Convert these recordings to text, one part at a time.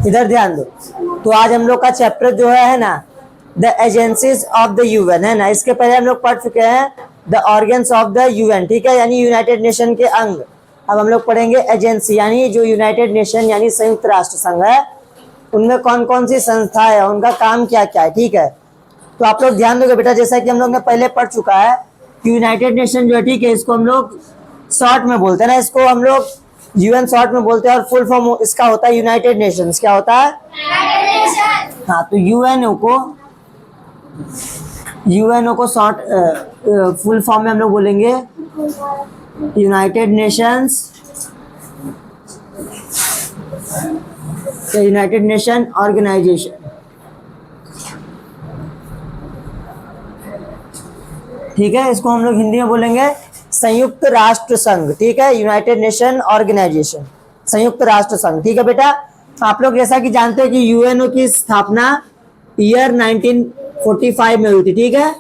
इधर ध्यान दो। तो आज हम लोग का चैप्टर जो है ना, the agencies of the UN, है ना। इसके पहले हम लोग पढ़ चुके हैं the organs of the UN, ठीक है, यानी यूनाइटेड नेशन के अंग। अब हम लोग पढ़ेंगे एजेंसी, यानी जो यूनाइटेड नेशन यानी संयुक्त राष्ट्र संघ है, उनमें कौन कौन सी संस्था है, उनका काम क्या क्या है, ठीक है। तो आप लोग ध्यान दोगे बेटा, जैसा कि हम लोग ने पहले पढ़ चुका है कि यूनाइटेड नेशन जो है, ठीक है, इसको हम लोग शॉर्ट में बोलते हैं ना, इसको हम लोग यूएन शॉर्ट में बोलते हैं, और फुल फॉर्म इसका होता है यूनाइटेड नेशंस। क्या होता है? हाँ, तो यूएनओ को शॉर्ट फुल फॉर्म में हम लोग बोलेंगे United Nations, United Nation Organization, ठीक है। इसको हम लोग हिंदी में बोलेंगे संयुक्त राष्ट्र संघ, ठीक है, यूनाइटेड नेशन ऑर्गेनाइजेशन, संयुक्त राष्ट्र संघ, ठीक है बेटा। आप लोग जैसा कि जानते हैं कि यूएनओ की स्थापना ईयर 1945 में हुई थी, ठीक है,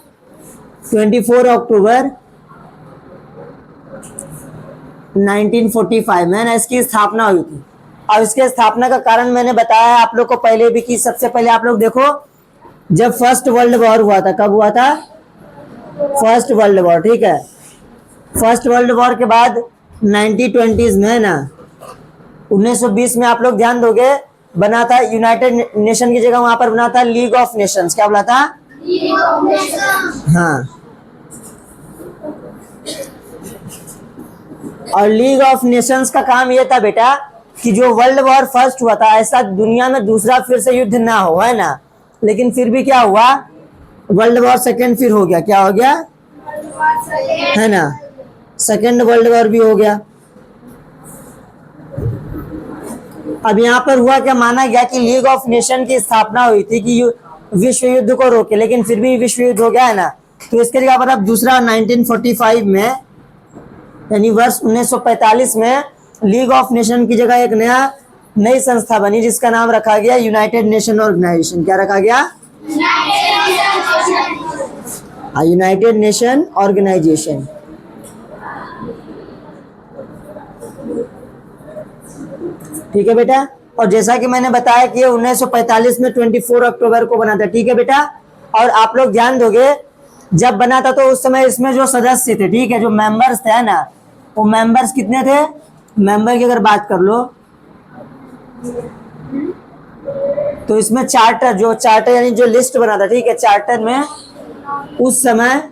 24 अक्टूबर 1945 में ना इसकी स्थापना हुई थी। और इसके स्थापना का कारण मैंने बताया आप लोग को पहले भी कि सबसे पहले आप लोग देखो, जब फर्स्ट वर्ल्ड वॉर हुआ था, कब हुआ था? फर्स्ट वर्ल्ड वॉर, ठीक है। फर्स्ट वर्ल्ड वॉर के बाद 1920s में है ना, 1920 में आप लोग ध्यान दोगे बना था यूनाइटेड नेशन की जगह वहां पर बना था लीग ऑफ नेशंस। क्या बोला था? League of Nations. हाँ, और लीग ऑफ नेशंस का काम यह था बेटा कि जो वर्ल्ड वॉर फर्स्ट हुआ था, ऐसा दुनिया में दूसरा फिर से युद्ध ना हो, है ना। लेकिन फिर भी क्या हुआ, वर्ल्ड वॉर सेकेंड फिर हो गया। क्या हो गया? है ना, सेकेंड वर्ल्ड वॉर भी हो गया। अब यहाँ पर हुआ क्या, माना गया कि लीग ऑफ नेशन की स्थापना हुई थी कि विश्व युद्ध को रोके, लेकिन फिर भी विश्व युद्ध हो गया, है ना। तो इसके लिए अब दूसरा 1945 में यानी वर्ष 1945 में लीग ऑफ नेशन की जगह एक नई संस्था बनी जिसका नाम रखा गया यूनाइटेड नेशन ऑर्गेनाइजेशन। क्या रखा गया? यूनाइटेड नेशन ऑर्गेनाइजेशन, ठीक है बेटा। और जैसा कि मैंने बताया कि 1945 में 24 अक्टूबर को बना था, ठीक है बेटा। और आप लोग ध्यान दोगे जब बना था तो उस समय इसमें जो सदस्य थे, ठीक है, जो मेंबर्स थे ना, वो मेंबर्स कितने थे? मेंबर की अगर बात कर लो तो इसमें चार्टर यानी जो लिस्ट बना था, ठीक है, चार्टर में उस समय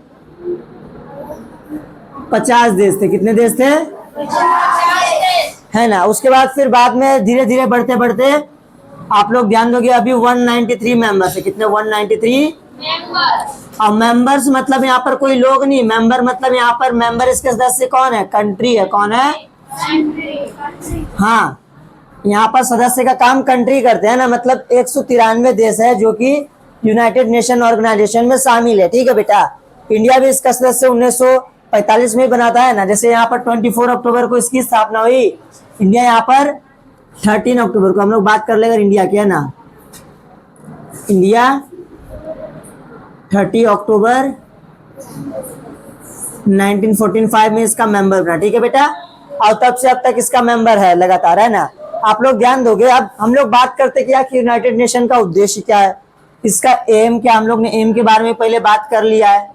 50 देश थे। कितने देश थे? 50, है ना। उसके बाद फिर बाद में धीरे धीरे बढ़ते बढ़ते आप लोग ध्यान दोगे अभी 193 मेंबर्स है। कितने? 193 मेंबर्स। और मेंबर्स मतलब यहाँ पर कोई लोग नहीं, मेंबर मतलब यहाँ पर मेंबर इसके सदस्य कौन है? कंट्री है। कौन है? कंट्री। हाँ, यहाँ पर सदस्य का काम कंट्री करते हैं ना, मतलब 193 देश है जो कि यूनाइटेड नेशन ऑर्गेनाइजेशन में शामिल है, ठीक है बेटा। इंडिया भी इसका सदस्य 1945 में बनाता है ना। जैसे यहाँ पर 24 अक्टूबर को इसकी स्थापना हुई, इंडिया यहाँ पर 13 अक्टूबर को, हम लोग बात कर लेंगे इंडिया की, है ना। इंडिया 30 अक्टूबर 1945 में इसका मेंबर बना, ठीक है बेटा। और तब से अब तक इसका मेंबर है लगातार, है ना। आप लोग ध्यान दोगे। अब हम लोग बात करते क्या कि यूनाइटेड नेशन का उद्देश्य क्या है, इसका एम क्या। हम लोग ने एम के बारे में पहले बात कर लिया है।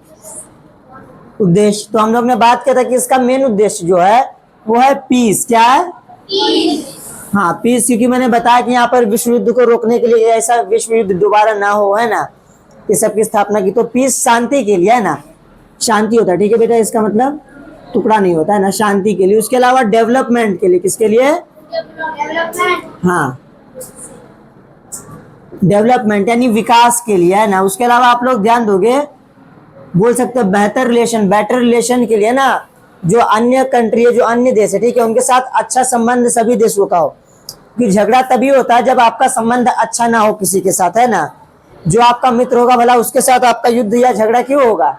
उद्देश्य तो हम लोग ने बात किया था कि इसका मेन उद्देश्य जो है वो है पीस। क्या है? पीस। हाँ, पीस, क्योंकि मैंने बताया कि यहाँ पर विश्व युद्ध को रोकने के लिए, ऐसा विश्व युद्ध दोबारा ना हो, है ना, ये सब की स्थापना की। तो पीस शांति के लिए, है ना, शांति होता है, ठीक है बेटा। इसका मतलब टुकड़ा नहीं होता है ना, शांति के लिए। उसके अलावा डेवलपमेंट के लिए, किसके लिए? हाँ, डेवलपमेंट यानी विकास के लिए, है ना। उसके अलावा आप लोग ध्यान दोगे, बोल सकते हैं बेटर रिलेशन के लिए ना, जो अन्य कंट्री है, जो अन्य देश है, ठीक है, उनके साथ अच्छा संबंध सभी देशों का हो। क्योंकि झगड़ा तभी होता है जब आपका संबंध अच्छा ना हो किसी के साथ, है ना। जो आपका मित्र होगा भला उसके साथ आपका युद्ध या झगड़ा क्यों होगा?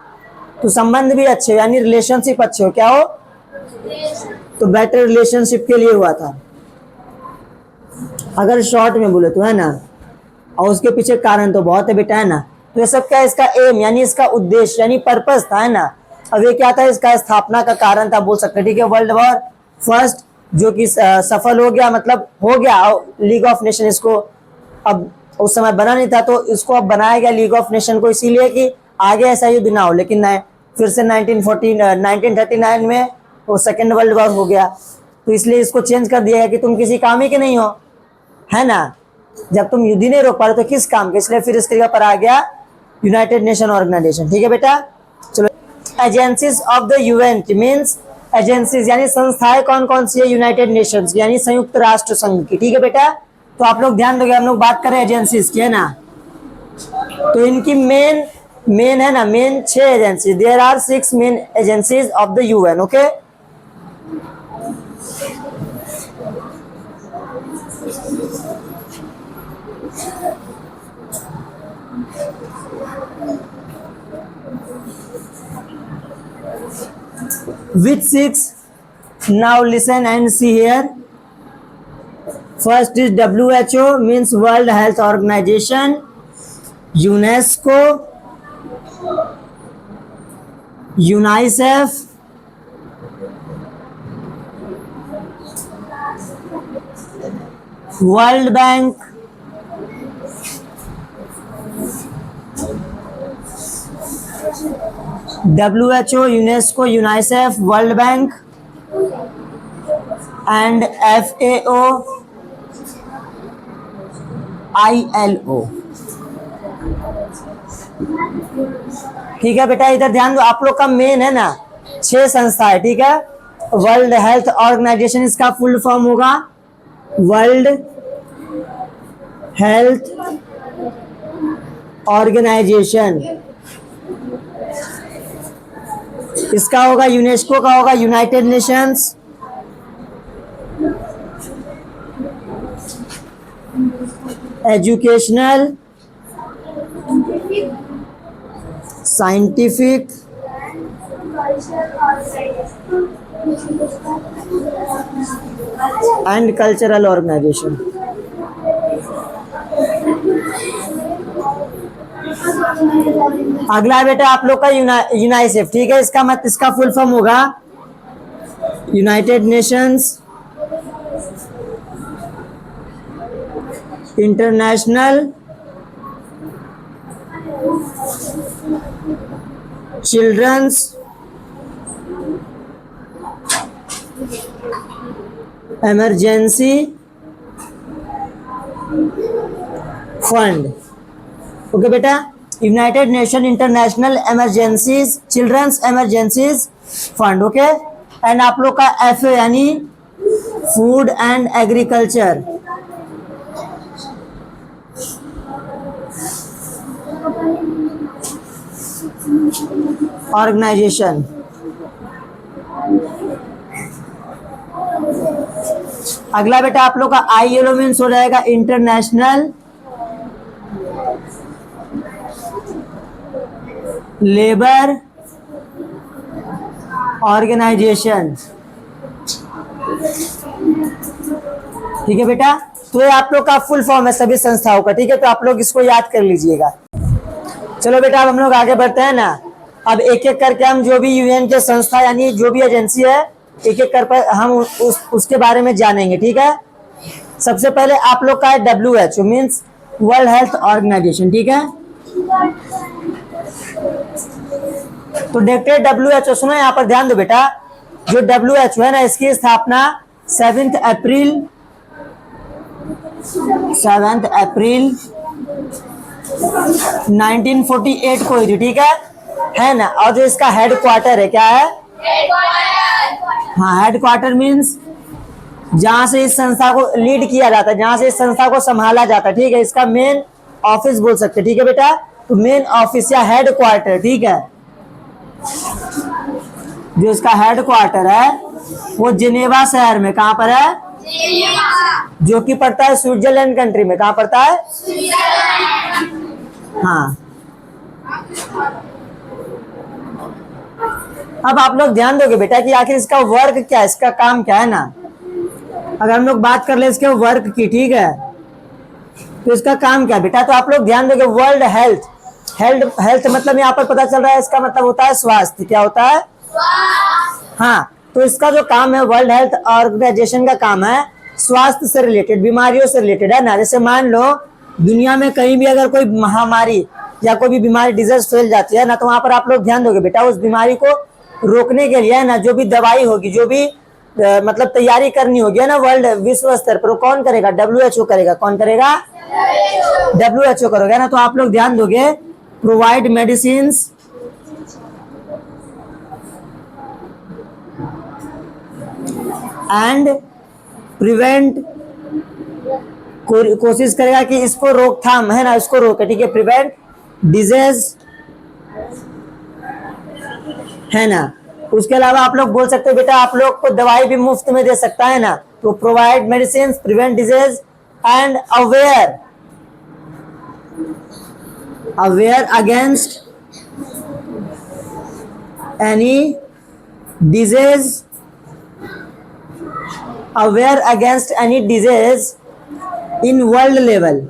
तो संबंध भी अच्छे यानी रिलेशनशिप अच्छे हो। क्या हो? तो बेटर रिलेशनशिप के लिए हुआ था, अगर शॉर्ट में बोले तो, है ना। और उसके पीछे कारण तो बहुत है बेटा, है ना। तो ये सब क्या है? इसका एम यानी इसका उद्देश्य यानी पर्पस था, है ना। अब ये क्या था? इसका स्थापना का कारण था, बोल सकते हैं, ठीक है। वर्ल्ड वॉर फर्स्ट जो कि सफल हो गया, मतलब हो गया लीग ऑफ नेशन। इसको अब उस समय बना नहीं था, तो इसको अब बनाया गया लीग ऑफ नेशन को, इसीलिए कि आगे ऐसा युद्ध ना हो। लेकिन फिर से 1939 में वो सेकेंड वर्ल्ड वॉर हो गया, तो इसलिए इसको चेंज कर दिया है कि तुम किसी काम ही के नहीं हो, है ना। जब तुम युद्ध ही नहीं रोक पा रहे तो किस काम के, इसलिए फिर इसके जगह पर आ गया यूनाइटेड नेशन ऑर्गेनाइजेशन। ठीक है बेटा, चलो। Agencies of the UN means agencies यानी संस्थाएं कौन कौन सी है यूनाइटेड नेशंस यानी संयुक्त राष्ट्र संघ की। ठीक है बेटा, तो आप लोग ध्यान दोगे, हम लोग बात करें एजेंसीज की, है ना। तो इनकी मेन है ना, main 6 agency, there are 6 main agencies of the UN. Okay, which 6? Now listen and see here. First is WHO means World Health Organization, UNESCO, UNICEF, World Bank, WHO, UNESCO, UNICEF, World Bank, and FAO, ILO। ठीक है बेटा, इधर ध्यान दो, आप लोग का main है ना 6 संस्था है। ठीक है, वर्ल्ड हेल्थ ऑर्गेनाइजेशन, इसका फुल फॉर्म होगा वर्ल्ड हेल्थ ऑर्गेनाइजेशन। इसका होगा यूनेस्को का होगा United Nations, Educational, Scientific, and Cultural Organization. अगला है बेटा आप लोग का यूनाइसेफ। ठीक है, इसका फुल फॉर्म होगा United Nations International children's Emergency Fund. Okay बेटा, United Nation International emergencies children's emergencies fund. Okay, and आप लोग का FAO यानी फूड एंड एग्रीकल्चर ऑर्गेनाइजेशन। अगला बेटा आप लोग का ILO मीन्स हो जाएगा इंटरनेशनल लेबर ऑर्गेनाइजेशन। ठीक है बेटा, तो ये आप लोग का फुल फॉर्म है सभी संस्थाओं का। ठीक है, तो आप लोग इसको याद कर लीजिएगा। चलो बेटा, अब हम लोग आगे बढ़ते हैं ना। अब एक एक करके हम जो भी यूएन के संस्था यानी जो भी एजेंसी है एक एक कर हम उसके बारे में जानेंगे। ठीक है, सबसे पहले आप लोग का है WHO means World Health Organization. ठीक है, तो डायरेक्टर WHO सुनो, यहाँ पर ध्यान दो बेटा, जो WHO है ना इसकी स्थापना 7 अप्रैल 1948 को हुई थी। ठीक है ना। और जो इसका हेड क्वार्टर है, क्या है? हाँ, हेड क्वार्टर मीन्स जहां से इस संस्था को लीड किया जाता है, जहां से इस संस्था को संभाला जाता है। ठीक है, इसका मेन ऑफिस बोल सकते हैं। ठीक है बेटा, तो मेन ऑफिस या हेड क्वार्टर। ठीक है, जो इसका हेड क्वार्टर है वो जिनेवा शहर में, कहां पर है? जो कि पड़ता है स्विट्जरलैंड कंट्री में। कहां पड़ता है? हाँ। अब आप लोग ध्यान दोगे बेटा कि आखिर इसका वर्क क्या है, इसका काम क्या है ना। अगर हम लोग बात कर ले इसके वर्क की, ठीक है, तो इसका काम क्या है बेटा, तो आप लोग ध्यान दोगे वर्ल्ड हेल्थ मतलब यहाँ पर पता चल रहा है इसका मतलब होता है स्वास्थ्य। क्या होता है? हाँ, तो इसका जो काम है वर्ल्ड हेल्थ ऑर्गेनाइजेशन का काम है स्वास्थ्य से रिलेटेड, बीमारियों से रिलेटेड, है ना। जैसे मान लो दुनिया में कहीं भी अगर कोई महामारी या कोई भी बीमारी डिजीज फैल जाती है ना, तो वहां पर आप लोग ध्यान दोगे बेटा, उस बीमारी को रोकने के लिए है ना जो भी दवाई होगी, जो भी मतलब तैयारी करनी होगी है ना वर्ल्ड विश्व स्तर पर, कौन करेगा? WHO करेगा। कौन करेगा? WHO करोगे ना। तो आप लोग ध्यान दोगे, प्रोवाइड मेडिसिन एंड प्रिवेंट, कोशिश करेगा कि इसको रोकथाम, है ना, इसको रोके, ठीक है, प्रिवेंट डिजीज, है ना। उसके अलावा आप लोग बोल सकते हो बेटा आप लोग को दवाई भी मुफ्त में दे सकता है ना। तो provide medicine, prevent disease and aware against any disease, aware against any disease in world level.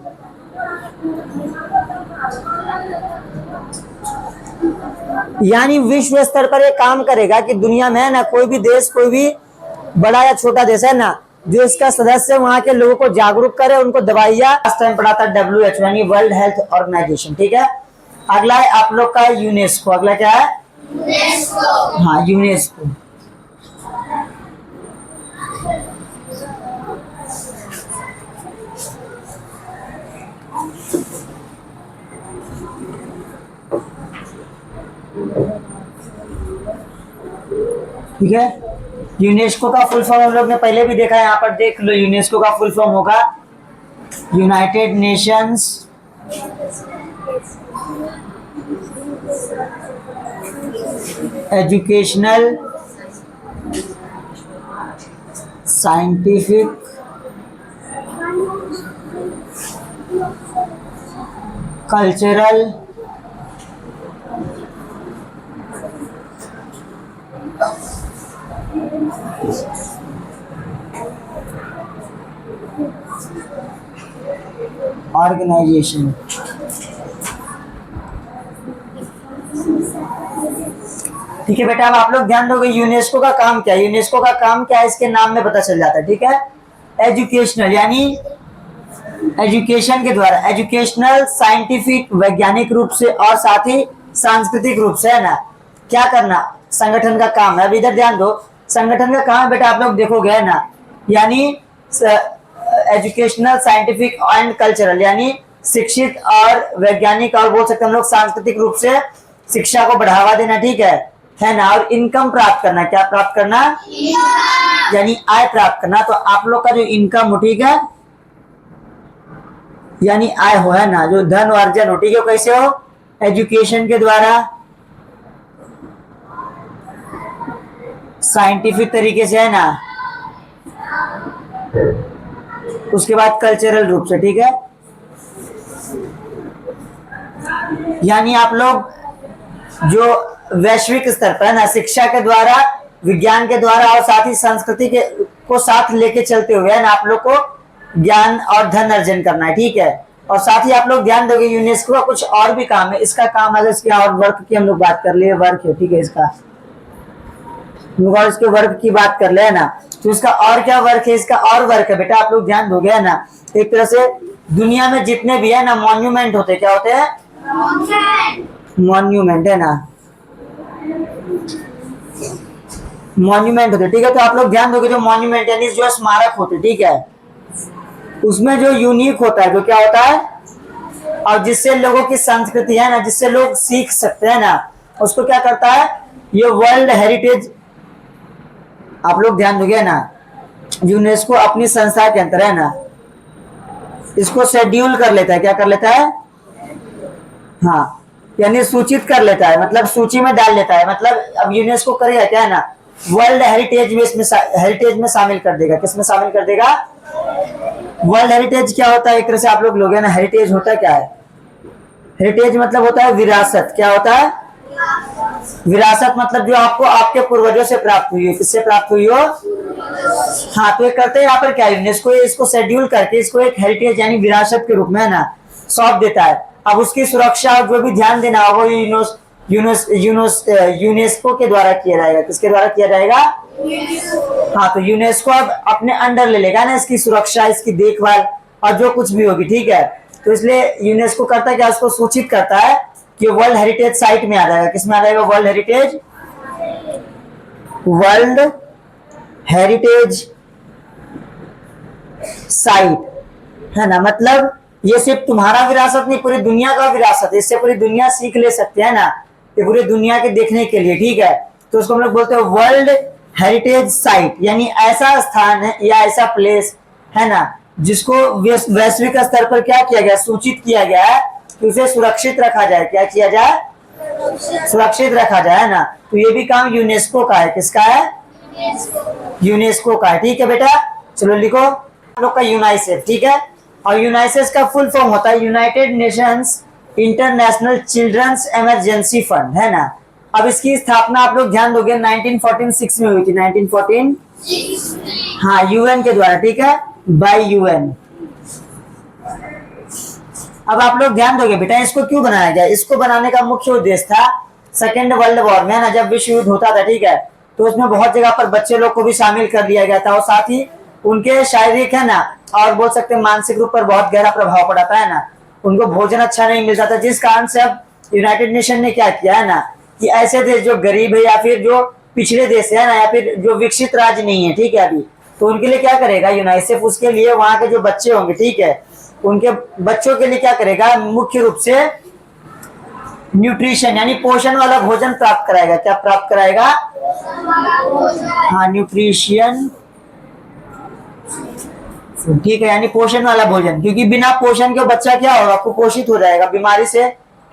यानी विश्व स्तर पर ये काम करेगा कि दुनिया में ना कोई भी देश, कोई भी बड़ा या छोटा देश है ना, जो इसका सदस्य वहां के लोगों को जागरूक करे, उनको दवाइयां। लास्ट टाइम पढ़ा था WHO यानी वर्ल्ड हेल्थ ऑर्गेनाइजेशन, ठीक है। अगला है आप लोग का यूनेस्को। अगला क्या है? यूनेस्को। हाँ, यूनेस्को। ठीक है, यूनेस्को का फुल फॉर्म हम लोग ने पहले भी देखा है, यहाँ पर देख लो। यूनेस्को का फुल फॉर्म होगा United Nations Educational, Scientific, Cultural, Organization. ठीक है बेटा, अब आप लोग ध्यान दोगे यूनेस्को का काम क्या है। यूनेस्को का काम क्या है इसके नाम में पता चल जाता है, ठीक है। एजुकेशनल यानी एजुकेशन के द्वारा, एजुकेशनल, साइंटिफिक वैज्ञानिक रूप से, और साथ ही सांस्कृतिक रूप से, है ना, क्या करना संगठन का काम है। अब इधर ध्यान दो, संगठन का काम बेटा आप लोग देखोगे, है ना, यानी एजुकेशनल, साइंटिफिक एंड कल्चरल, यानी शिक्षित और वैज्ञानिक, और बोल सकते हैं हम लोग सांस्कृतिक रूप से शिक्षा को बढ़ावा देना, ठीक है ना। और इनकम प्राप्त करना, क्या प्राप्त करना? यानी आय प्राप्त करना। तो आप लोग का जो इनकम हो, ठीक है, यानी आय हो, है ना, जो धन अर्जन हो, ठीक है, कैसे हो? एजुकेशन के द्वारा, साइंटिफिक तरीके से, है ना, उसके बाद कल्चरल रूप से, ठीक है। यानी आप लोग जो वैश्विक स्तर पर, है ना, शिक्षा के द्वारा, विज्ञान के द्वारा, और साथ ही संस्कृति के को साथ लेके चलते हुए, है ना, आप लोग को ज्ञान और धन अर्जन करना है, ठीक है। और साथ ही आप लोग ध्यान दोगे यूनेस्को का कुछ और भी काम है। इसका काम है, इसके और वर्क की हम लोग बात कर लिए, वर्क है, ठीक है, इसका और इसके वर्क की बात कर ले, है ना। तो इसका और क्या वर्क है? इसका और वर्क है बेटा आप लोग ध्यान दोगे, है ना, एक तरह से दुनिया में जितने भी, है ना, मॉन्यूमेंट होते, क्या होते हैं? मॉन्यूमेंट, है ना, मॉन्यूमेंट होते, ठीक है। तो आप लोग ध्यान दोगे, जो मॉन्यूमेंट यानी जो स्मारक होते, ठीक है, उसमें जो यूनिक होता है, जो क्या होता है, और जिससे लोगों की संस्कृति, है ना, जिससे लोग सीख सकते हैं ना, उसको क्या करता है? ये वर्ल्ड हेरिटेज। आप लोग ध्यान दोगे ना, यूनेस्को अपनी संस्था के अंदर, है ना, इसको शेड्यूल कर लेता है। क्या कर लेता है? हाँ, यानी सूचित कर लेता है, मतलब सूची में डाल लेता है। मतलब अब यूनेस्को करेगा क्या, है ना, वर्ल्ड हेरिटेज में, इसमें हेरिटेज में शामिल कर देगा। किसमें शामिल कर देगा? वर्ल्ड हेरिटेज क्या होता है? एक तरह से आप लोग लोग, है ना, हेरिटेज होता क्या है? हेरिटेज मतलब होता है विरासत। क्या होता है? विरासत मतलब जो आपको आपके पूर्वजों से प्राप्त हुई हो। किससे प्राप्त हुई हो? हाँ, तो ये करते हैं यहाँ पर क्या, यूनेस्को इसको शेड्यूल करके इसको एक हेरिटेज यानी विरासत के रूप में, है ना, सौंप देता है। अब उसकी सुरक्षा और जो भी ध्यान देना होगा यूनेस्को के द्वारा किया जाएगा। किसके द्वारा किया जाएगा? हाँ, तो यूनेस्को अब अपने अंडर ले लेगा ना इसकी सुरक्षा, इसकी देखभाल और जो कुछ भी होगी, ठीक है। तो इसलिए यूनेस्को करता है क्या, उसको सूचित करता है कि वर्ल्ड हेरिटेज साइट में आ जाएगा। किसमें आ जाएगा? वर्ल्ड हेरिटेज साइट, है ना। मतलब ये सिर्फ तुम्हारा विरासत नहीं, पूरी दुनिया का विरासत है। इससे पूरी दुनिया सीख ले सकते हैं ना, ये पूरी दुनिया के देखने के लिए, ठीक है। तो उसको हम लोग बोलते हैं वर्ल्ड हेरिटेज साइट, यानी ऐसा स्थान है या ऐसा प्लेस है ना जिसको वैश्विक स्तर पर क्या किया गया, सूचित किया गया है कि उसे सुरक्षित रखा जाए। क्या किया जाए? सुरक्षित रखा जाए ना। तो ये भी काम यूनेस्को का है। किसका है? यूनेस्को का है, ठीक है बेटा। चलो लिखो आप लोग का यूनाइसेफ, ठीक है। और यूनाइसेफ का फुल फॉर्म होता है United Nations International children's Emergency Fund, है ना। अब इसकी स्थापना आप लोग ध्यान दोगे 1946 में हुई थी। 1914, हाँ, यूएन के द्वारा, ठीक है, बाय यूएन। अब आप लोग ध्यान दोगे बेटा, इसको क्यों बनाया गया? इसको बनाने का मुख्य उद्देश्य था सेकेंड वर्ल्ड वॉर में ना, जब विश्व युद्ध होता था, ठीक है, तो उसमें बहुत जगह पर बच्चे लोग को भी शामिल कर लिया गया था और साथ ही उनके शारीरिक, है ना, और बोल सकते हैं मानसिक रूप पर बहुत गहरा प्रभाव पड़ा था, है ना। उनको भोजन अच्छा नहीं मिलता था, जिस कारण से अब यूनाइटेड नेशन ने क्या किया है ना कि ऐसे देश जो गरीब है या फिर जो पिछड़े देश है ना या फिर जो विकसित राज्य नहीं है, ठीक है, अभी तो उनके लिए क्या करेगा यूनाइसेफ, उसके लिए वहां के जो बच्चे होंगे, ठीक है, उनके बच्चों के लिए क्या करेगा, मुख्य रूप से न्यूट्रिशन यानी पोषण वाला भोजन प्राप्त कराएगा। क्या प्राप्त कराएगा? हाँ, न्यूट्रिशन, ठीक है, यानी पोषण वाला भोजन। क्योंकि बिना पोषण के बच्चा क्या होगा, कुपोषित हो जाएगा, बीमारी से,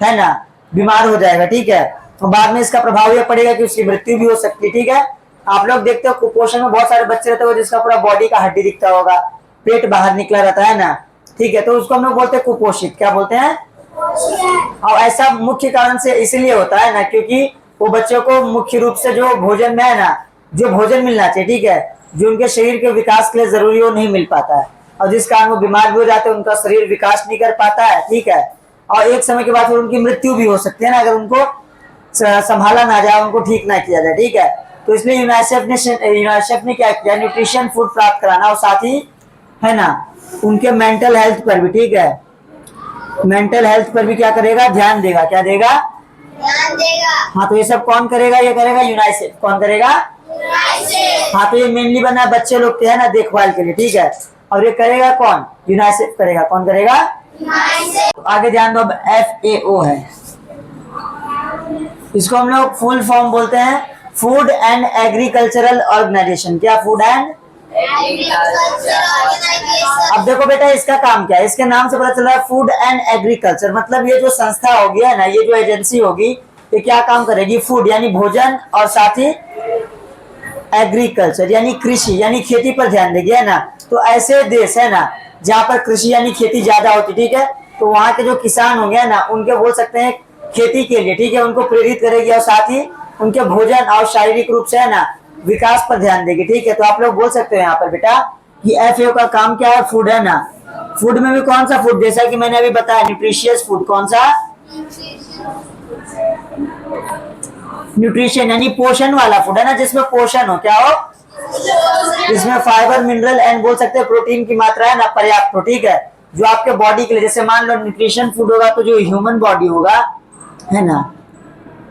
है ना, बीमार हो जाएगा, ठीक है। तो बाद में इसका प्रभाव यह पड़ेगा कि उसकी मृत्यु भी हो सकती है, ठीक है। आप लोग देखते हो कुपोषण में बहुत सारे बच्चे रहते हो जिसका पूरा बॉडी का हड्डी दिखता होगा, पेट बाहर निकला रहता है ना, ठीक है, तो उसको हम लोग बोलते हैं कुपोषित। क्या बोलते हैं? और ऐसा मुख्य कारण से इसलिए होता है ना क्योंकि वो बच्चों को मुख्य रूप से जो भोजन में है ना, जो भोजन मिलना चाहिए, ठीक है, जो उनके शरीर के विकास के लिए जरूरी वो नहीं मिल पाता है और जिस कारण वो बीमार भी हो जाते हैं, उनका शरीर विकास नहीं कर पाता है, ठीक है। और एक समय के बाद फिर उनकी मृत्यु भी हो सकती है ना अगर उनको संभाला ना जाए, उनको ठीक ना किया जाए, ठीक है। तो इसलिए यूनिसेफ ने क्या किया, न्यूट्रिशन फूड प्राप्त कराना और साथ ही, है ना, उनके मेंटल हेल्थ पर भी, ठीक है, मेंटल हेल्थ पर भी क्या करेगा, ध्यान देगा। क्या देगा? ध्यान देगा। हाँ, तो ये सब कौन करेगा? ये करेगा यूनाइसेफ। कौन करेगा? यूनाइसेफ। हाँ, तो ये मेनली बना है बच्चे लोग के, है ना, देखभाल के लिए, ठीक है। और ये करेगा कौन? यूनाइसेफ करेगा। कौन करेगा? यूनाइसेफ। आगे ध्यान दो, FAO है, इसको हम लोग फुल फॉर्म बोलते हैं फूड एंड एग्रीकल्चरल ऑर्गेनाइजेशन। क्या? फूड एंड अब देखो बेटा इसका काम क्या है, इसके नाम से पता चल रहा है फूड एंड एग्रीकल्चर। मतलब ये जो संस्था होगी, है ना, ये जो एजेंसी होगी, ये क्या काम करेगी? फूड यानी भोजन और साथ ही एग्रीकल्चर यानी कृषि यानी खेती पर ध्यान देगी, है ना। तो ऐसे देश है ना जहाँ पर कृषि यानी खेती ज्यादा होती, ठीक है, तो वहाँ के जो किसान होंगे, है ना, उनके बोल सकते हैं खेती के लिए, ठीक है, उनको प्रेरित करेगी और साथ ही उनके भोजन और शारीरिक रूप से, है ना, विकास पर ध्यान देगी, ठीक है। तो आप लोग बोल सकते हो यहाँ पर बेटा कि FAO का काम क्या है? फूड, है ना। फूड में भी कौन सा फूड? जैसा कि मैंने अभी बताया न्यूट्रिशियस फूड। कौन सा? न्यूट्रिशन यानी पोषण वाला फूड, है ना, जिसमें पोषण हो। क्या हो? जिसमें फाइबर, मिनरल एंड बोल सकते हैं प्रोटीन की मात्रा, है ना, पर्याप्त हो, ठीक है, जो आपके बॉडी के लिए। जैसे मान लो न्यूट्रिशन फूड होगा तो जो ह्यूमन बॉडी होगा, है ना,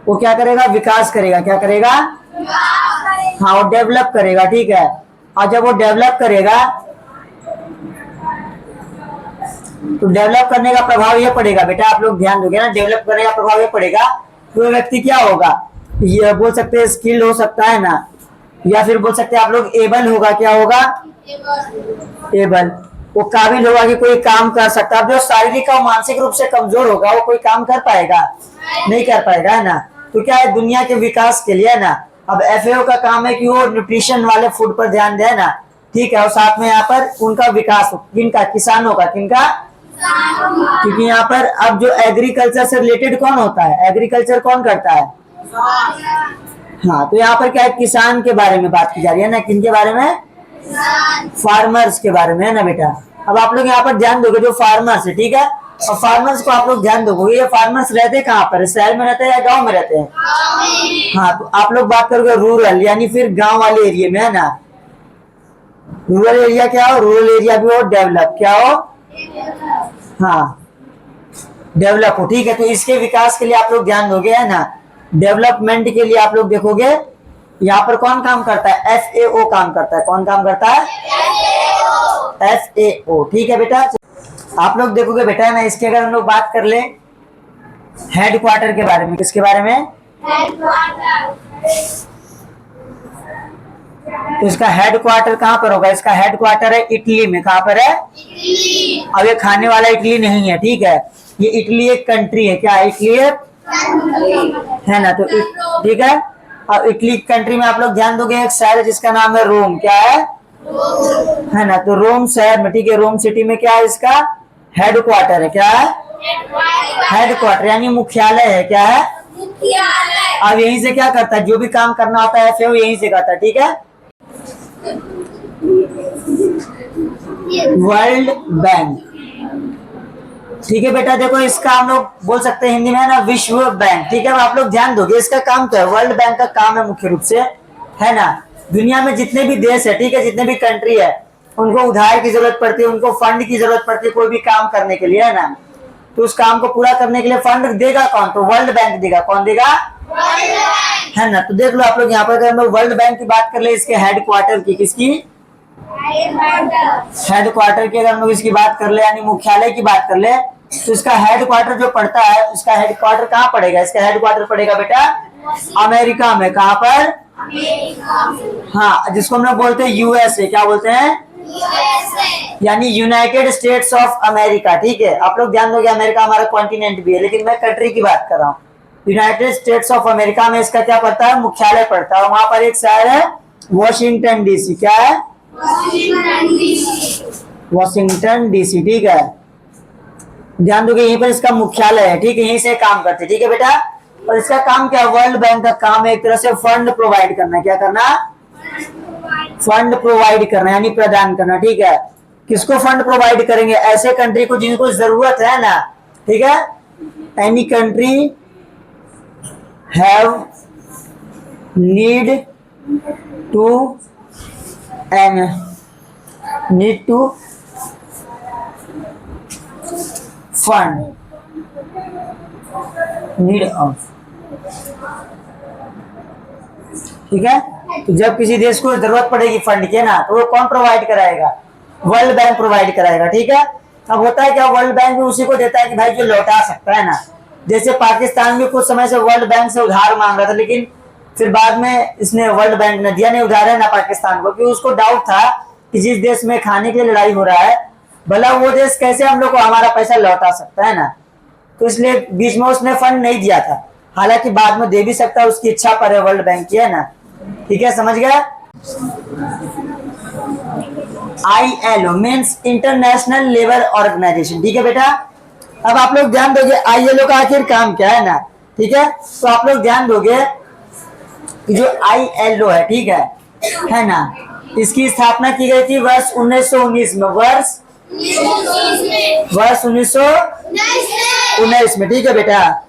वो क्या करेगा? विकास करेगा। क्या करेगा? हाँ, वो डेवलप करेगा, ठीक है। और जब वो डेवलप करेगा तो डेवलप करने का प्रभाव ये पड़ेगा बेटा, आप लोग ध्यान दोगे ना, डेवलप करने का प्रभाव ये पड़ेगा तो व्यक्ति क्या होगा, ये बोल सकते हैं स्किल्ड हो सकता है ना, या फिर बोल सकते हैं आप लोग एबल होगा। क्या होगा? एबल, वो काबिल होगा कि कोई काम कर सकता है। जो शारीरिक और मानसिक रूप से कमजोर होगा वो कोई काम कर पाएगा? नहीं कर पाएगा, है ना। तो क्या है, दुनिया के विकास के लिए, है ना, अब FAO का काम है कि वो न्यूट्रिशन वाले फूड पर ध्यान दे ना, ठीक है, और साथ में यहाँ पर उनका विकास हो। किनका? किसानों का। किनका? क्योंकि यहाँ पर अब जो एग्रीकल्चर से रिलेटेड कौन होता है? एग्रीकल्चर कौन करता है? हाँ, तो यहाँ पर क्या है, किसान के बारे में बात की जा रही है ना। किनके बारे में? फार्मर्स के बारे में, है ना बेटा। अब आप लोग यहाँ पर ध्यान दोगे जो फार्मर्स है, ठीक है, और फार्मर्स को आप लोग ध्यान दोगे, ये फार्मर्स रहते कहाँ पर, शहर में रहते हैं या गांव में रहते हैं? हाँ, तो आप लोग बात करोगे रूरल यानी फिर गांव वाले एरिया में, है ना। रूरल एरिया क्या हो, रूरल एरिया भी हो डेवलप, क्या हो, हाँ डेवलप हो, ठीक है। तो इसके विकास के लिए आप लोग ध्यान दोगे, है ना। डेवलपमेंट के लिए आप लोग देखोगे यहाँ पर कौन काम करता है, FAO काम करता है। कौन काम करता है, FAO, ठीक है बेटा। आप लोग देखोगे बेटा ना, इसके अगर हम लोग बात कर ले हेडक्वार्टर के बारे में, किसके बारे में, तो इसका हेडक्वार्टर कहाँ पर होगा, इसका हेडक्वार्टर है इटली में। कहाँ पर है, अब ये खाने वाला इटली नहीं है, ठीक है। ये इटली एक कंट्री है, क्या है, इटली है ना। तो ठीक है, अब इटली कंट्री में आप लोग ध्यान दोगे एक शहर है जिसका नाम है रोम, क्या है ना। तो रोम शहर में, ठीक है, रोम सिटी में क्या है, इसका हेडक्वार्टर है, क्या है, हेडक्वार्टर यानी मुख्यालय है, क्या है, अब यहीं से क्या करता है, जो भी काम करना होता है FAO यहीं से करता है, ठीक है। वर्ल्ड बैंक, ठीक है बेटा। देखो इसका हम लोग बोल सकते हैं हिंदी में, है ना, विश्व बैंक, ठीक है। अब आप लोग ध्यान दोगे इसका काम क्या है, वर्ल्ड बैंक का काम है मुख्य रूप से, है ना, दुनिया में जितने भी देश है, ठीक है, जितने भी कंट्री है, उनको उधार की जरूरत पड़ती है, उनको फंड की जरूरत पड़ती है कोई भी काम करने के लिए, है ना। तो उस काम को पूरा करने के लिए फंड देगा कौन, तो वर्ल्ड बैंक देगा। कौन देगा, है ना। तो देख लो आप लोग यहाँ पर, अगर हम लोग वर्ल्ड बैंक की बात कर ले, इसके हेडक्वार्टर की, किसकी, हेडक्वार्टर की अगर हम लोग इसकी बात कर ले यानी मुख्यालय की बात कर ले, तो इसका हेडक्वार्टर जो पड़ता है, इसका हेडक्वार्टर कहाँ पड़ेगा, इसका हेडक्वार्टर पड़ेगा बेटा अमेरिका में। कहाँ पर, हाँ, जिसको हम लोग बोलते हैं USA, क्या बोलते हैं, यानी यूनाइटेड स्टेट्स ऑफ अमेरिका, ठीक है। आप लोग ध्यान दोगे अमेरिका हमारा कॉन्टिनेंट भी है, लेकिन मैं कंट्री की बात कर रहा हूँ। यूनाइटेड स्टेट्स ऑफ अमेरिका में इसका क्या पड़ता है, मुख्यालय पड़ता है। वहां पर एक शहर है वॉशिंगटन DC, क्या है, वॉशिंगटन DC, ठीक है। ध्यान दोगे यहीं पर इसका मुख्यालय है, ठीक है, यहीं से काम करते, ठीक है बेटा। और इसका काम क्या है, वर्ल्ड बैंक का काम है एक तरह से फंड प्रोवाइड करना, क्या करना, फंड प्रोवाइड करना यानी प्रदान करना, ठीक है। किसको फंड प्रोवाइड करेंगे, ऐसे कंट्री को जिनको जरूरत है ना, ठीक है। Any country have need to fund, need of, ठीक है। तो जब किसी देश को जरूरत पड़ेगी फंड की ना, तो वो कौन प्रोवाइड कराएगा, वर्ल्ड बैंक प्रोवाइड कराएगा, ठीक है। अब होता है क्या, वर्ल्ड बैंक भी उसी को देता है कि भाई जो लौटा सकता है ना। जैसे पाकिस्तान भी कुछ समय से वर्ल्ड बैंक से उधार मांग रहा था, लेकिन फिर बाद में इसने वर्ल्ड बैंक ने दिया नहीं उधार, है ना, पाकिस्तान को, क्योंकि उसको डाउट था कि जिस देश में खाने के लिए लड़ाई हो रहा है, भला वो देश कैसे हम लोग को हमारा पैसा लौटा सकता है ना। तो इसलिए बीच में उसने फंड नहीं दिया था, हालांकि बाद में दे भी सकता है, उसकी इच्छा पर है वर्ल्ड बैंक की, है ना, ठीक है, समझ गया। ILO means International Labour Organization, ठीक है बेटा। अब आप लोग ध्यान दोगे ILO का आखिर काम क्या है ना, ठीक है। तो आप लोग ध्यान दोगे कि जो ILO है, ठीक है ना, इसकी स्थापना की गई थी वर्ष 1919 में, वर्ष 1919 में, ठीक है बेटा।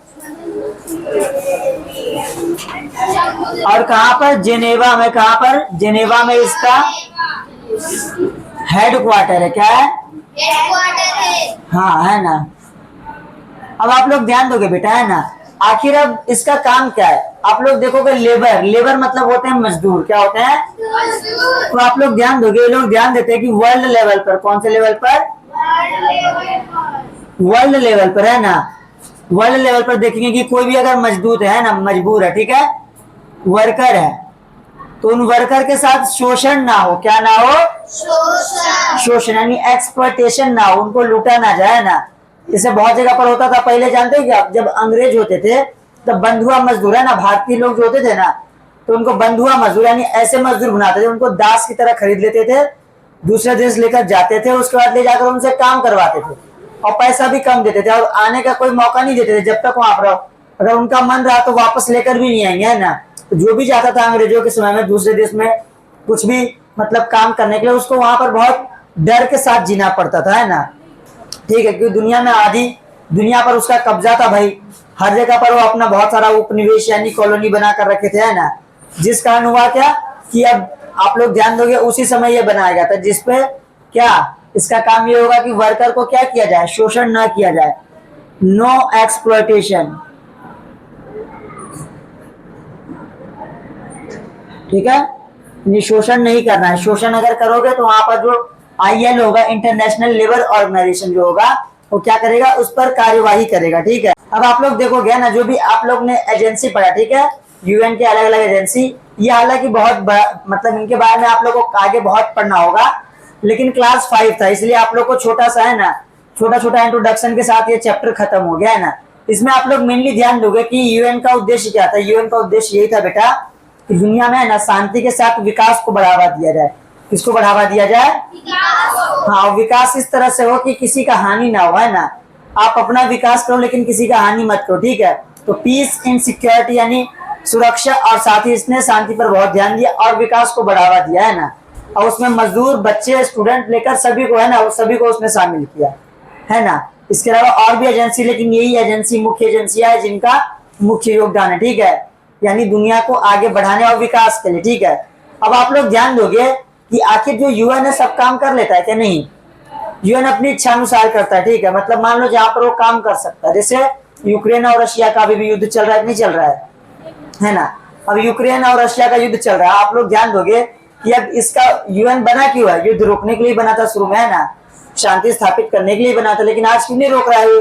और कहां पर, जेनेवा में, कहां पर, जेनेवा में इसका हेडक्वार्टर है, क्या है, हाँ, है ना। अब आप लोग ध्यान दोगे बेटा, है ना, आखिर अब इसका काम क्या है। आप लोग देखोगे लेबर मतलब होते हैं मजदूर, क्या होते हैं, तो आप लोग ध्यान दोगे, ये लोग ध्यान देते हैं कि वर्ल्ड लेवल पर, कौन से लेवल पर, वर्ल्ड लेवल पर, है ना, वर्ल्ड लेवल पर देखेंगे कि कोई भी अगर मजदूर है ना, मजबूर है, ठीक है, वर्कर है, तो उन वर्कर के साथ शोषण ना हो, क्या ना हो, शोषण यानी एक्सप्लॉयटेशन ना हो, उनको लूटा ना जाए ना। जैसे बहुत जगह पर होता था पहले, जानते हो क्या, जब अंग्रेज होते थे तब बंधुआ मजदूर, है ना, भारतीय लोग जो होते थे ना, तो उनको बंधुआ मजदूर यानी ऐसे मजदूर बनाते थे, उनको दास की तरह खरीद लेते थे, दूसरे देश लेकर जाते थे, उसके बाद ले जाकर उनसे काम करवाते थे और पैसा भी कम देते थे और आने का कोई मौका नहीं देते थे जब तक वहां पर रहो। अगर उनका मन रहा तो वापस लेकर भी नहीं आएंगे, है ना। तो जो भी जाता था अंग्रेजों के समय में दूसरे देश में कुछ भी मतलब काम करने के लिए, उसको वहां पर बहुत डर के साथ जीना पड़ता था, है ना। ठीक है, क्योंकि दुनिया में आधी दुनिया पर उसका कब्जा था भाई, हर जगह पर वो अपना बहुत सारा उपनिवेश यानी कॉलोनी बना कर रखे थे, है ना। जिस कारण हुआ क्या कि अब आप लोग ध्यान दोगे उसी समय ये बनाया गया था, जिसपे क्या इसका काम ये होगा कि वर्कर को क्या किया जाए, शोषण ना किया जाए, नो एक्सप्लॉयटेशन। ठीक है, ये शोषण नहीं करना है। शोषण अगर करोगे तो वहां पर जो IL होगा, इंटरनेशनल लेबर ऑर्गेनाइजेशन जो होगा, वो क्या करेगा, उस पर कार्यवाही करेगा। ठीक है, अब आप लोग देखोगे ना, जो भी आप लोग ने एजेंसी पढ़ा, ठीक है, UN के अलग अलग एजेंसी, ये हालांकि बहुत मतलब इनके बारे में आप लोग को आगे बहुत पढ़ना होगा, लेकिन क्लास 5 था, इसलिए आप लोग को छोटा सा, है ना, छोटा छोटा इंट्रोडक्शन के साथ ये चैप्टर खत्म हो गया, है ना। इसमें आप लोग मेनली ध्यान दोगे कि UN का उद्देश्य क्या था। UN का उद्देश्य यही था बेटा कि दुनिया में, है ना, शांति के साथ विकास को बढ़ावा दिया जाए। किसको बढ़ावा दिया जाए? हाँ, विकास इस तरह से हो कि किसी का हानि ना हो, है ना। आप अपना विकास करो लेकिन किसी का हानि मत करो। ठीक है, तो पीस इन सिक्योरिटी यानी सुरक्षा, और साथ ही इसने शांति पर बहुत ध्यान दिया और विकास को बढ़ावा दिया, है ना। और उसमें मजदूर, बच्चे, स्टूडेंट लेकर सभी को, है ना, वो सभी को उसने शामिल किया, है ना। इसके अलावा और भी एजेंसी, लेकिन यही एजेंसी मुख्य एजेंसियां है जिनका मुख्य योगदान है। ठीक है, यानी दुनिया को आगे बढ़ाने और विकास के लिए। ठीक है, अब आप लोग ध्यान दोगे कि आखिर जो UN है सब काम कर लेता है क्या? नहीं, UN अपनी इच्छा अनुसार करता है। ठीक है, मतलब मान लो जहां पर वो काम कर सकता है, जैसे यूक्रेन और रशिया का भी युद्ध चल रहा है कि नहीं चल रहा है ना। अब यूक्रेन और रशिया का युद्ध चल रहा है, आप लोग ध्यान दोगे कि अब इसका UN बना क्यों है? युद्ध रोकने के लिए बना था शुरू में, है ना, शांति स्थापित करने के लिए बना था, लेकिन आज क्यों नहीं रोक रहा है?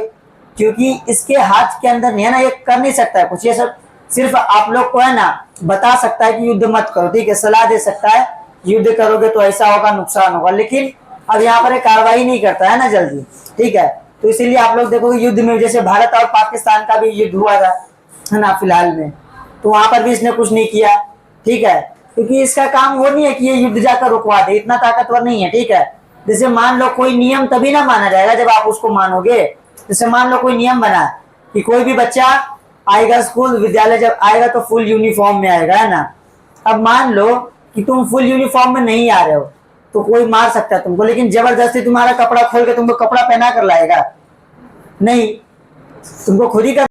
क्योंकि इसके हाथ के अंदर नहीं है ना, ये कर नहीं सकता है कुछ, ये सब सिर्फ आप लोग को, है ना, बता सकता है कि युद्ध मत करो। ठीक है, सलाह दे सकता है, युद्ध करोगे तो ऐसा होगा, नुकसान होगा, लेकिन अब यहाँ पर कार्रवाई नहीं करता है ना जल्दी। ठीक है, तो इसीलिए आप लोग देखोगे युद्ध में, जैसे भारत और पाकिस्तान का भी युद्ध हुआ था, है ना, फिलहाल में, तो वहां पर भी इसने कुछ नहीं किया। ठीक है, क्योंकि इसका काम वो नहीं है कि ये युद्ध जाकर रुकवा दे, इतना ताकतवर नहीं है। ठीक है, जैसे मान लो कोई नियम तभी ना माना जाएगा जब आप उसको मानोगे। जैसे मान लो कोई नियम बना कि कोई भी बच्चा आएगा स्कूल, विद्यालय जब आएगा तो फुल यूनिफॉर्म में आएगा, है ना। अब मान लो कि तुम फुल यूनिफॉर्म में नहीं आ रहे हो तो कोई मार सकता है तुमको, लेकिन जबरदस्ती तुम्हारा कपड़ा खोल के तुमको कपड़ा पहना कर लाएगा? नहीं, तुमको खुद ही कर